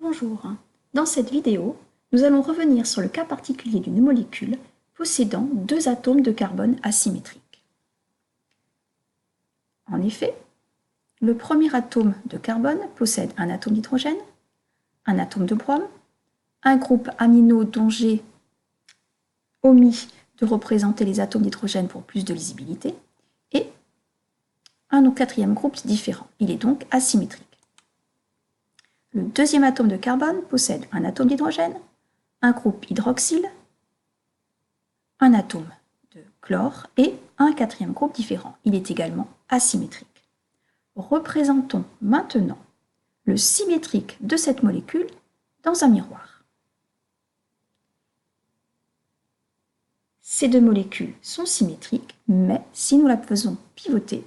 Bonjour, dans cette vidéo, nous allons revenir sur le cas particulier d'une molécule possédant deux atomes de carbone asymétriques. En effet, le premier atome de carbone possède un atome d'hydrogène, un atome de brome, un groupe amino dont j'ai omis de représenter les atomes d'hydrogène pour plus de lisibilité, et un quatrième groupe différent. Il est donc asymétrique. Le deuxième atome de carbone possède un atome d'hydrogène, un groupe hydroxyle, un atome de chlore et un quatrième groupe différent. Il est également asymétrique. Représentons maintenant le symétrique de cette molécule dans un miroir. Ces deux molécules sont symétriques, mais si nous la faisons pivoter,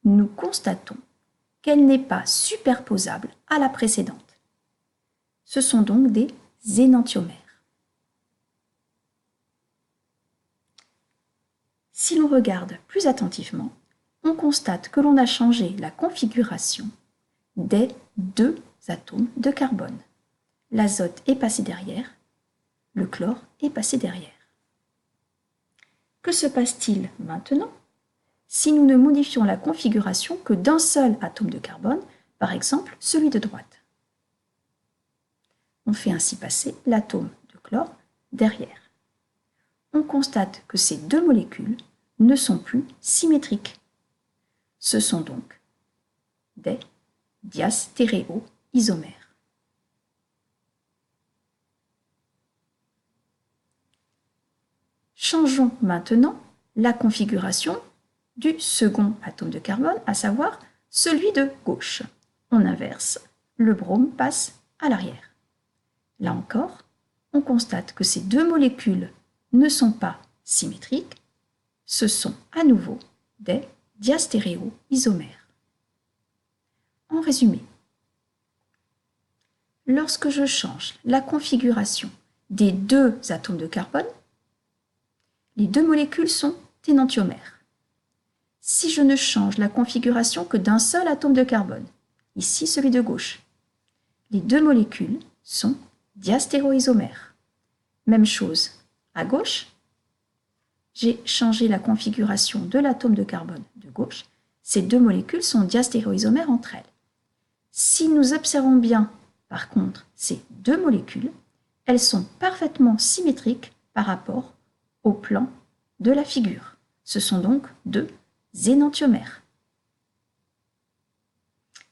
nous constatons qu'elle n'est pas superposable à la précédente. Ce sont donc des énantiomères. Si l'on regarde plus attentivement, on constate que l'on a changé la configuration des deux atomes de carbone. L'azote est passé derrière, le chlore est passé derrière. Que se passe-t-il maintenant si nous ne modifions la configuration que d'un seul atome de carbone, par exemple celui de droite? On fait ainsi passer l'atome de chlore derrière. On constate que ces deux molécules ne sont plus symétriques. Ce sont donc des diastéréoisomères. Changeons maintenant la configuration du second atome de carbone, à savoir celui de gauche. On inverse, le brome passe à l'arrière. Là encore, on constate que ces deux molécules ne sont pas symétriques, ce sont à nouveau des diastéréoisomères. En résumé, lorsque je change la configuration des deux atomes de carbone, les deux molécules sont énantiomères. Si je ne change la configuration que d'un seul atome de carbone, ici celui de gauche, les deux molécules sont diastéréoisomères. Même chose à gauche, j'ai changé la configuration de l'atome de carbone de gauche, ces deux molécules sont diastéréoisomères entre elles. Si nous observons bien, par contre, ces deux molécules, elles sont parfaitement symétriques par rapport au plan de la figure. Ce sont donc deux énantiomères.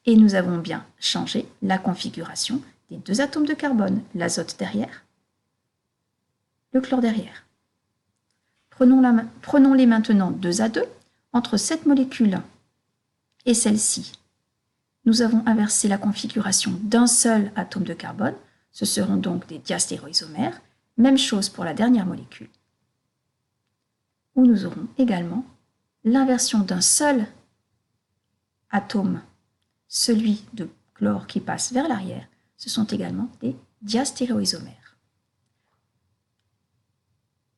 Et nous avons bien changé la configuration des deux atomes de carbone, l'azote derrière, le chlore derrière. Prenons-les maintenant deux à deux. Entre cette molécule et celle-ci, nous avons inversé la configuration d'un seul atome de carbone. Ce seront donc des diastéréoisomères. Même chose pour la dernière molécule, où nous aurons également l'inversion d'un seul atome, celui de chlore qui passe vers l'arrière, ce sont également des diastéréoisomères.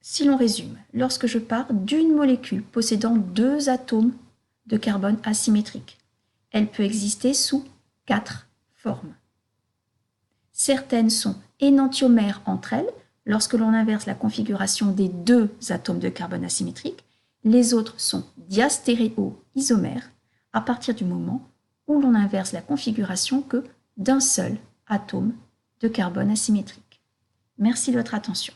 Si l'on résume, lorsque je pars d'une molécule possédant deux atomes de carbone asymétriques, elle peut exister sous 4 formes. Certaines sont énantiomères entre elles, lorsque l'on inverse la configuration des deux atomes de carbone asymétriques. Les autres sont diastéréoisomères à partir du moment où l'on inverse la configuration que d'un seul atome de carbone asymétrique. Merci de votre attention.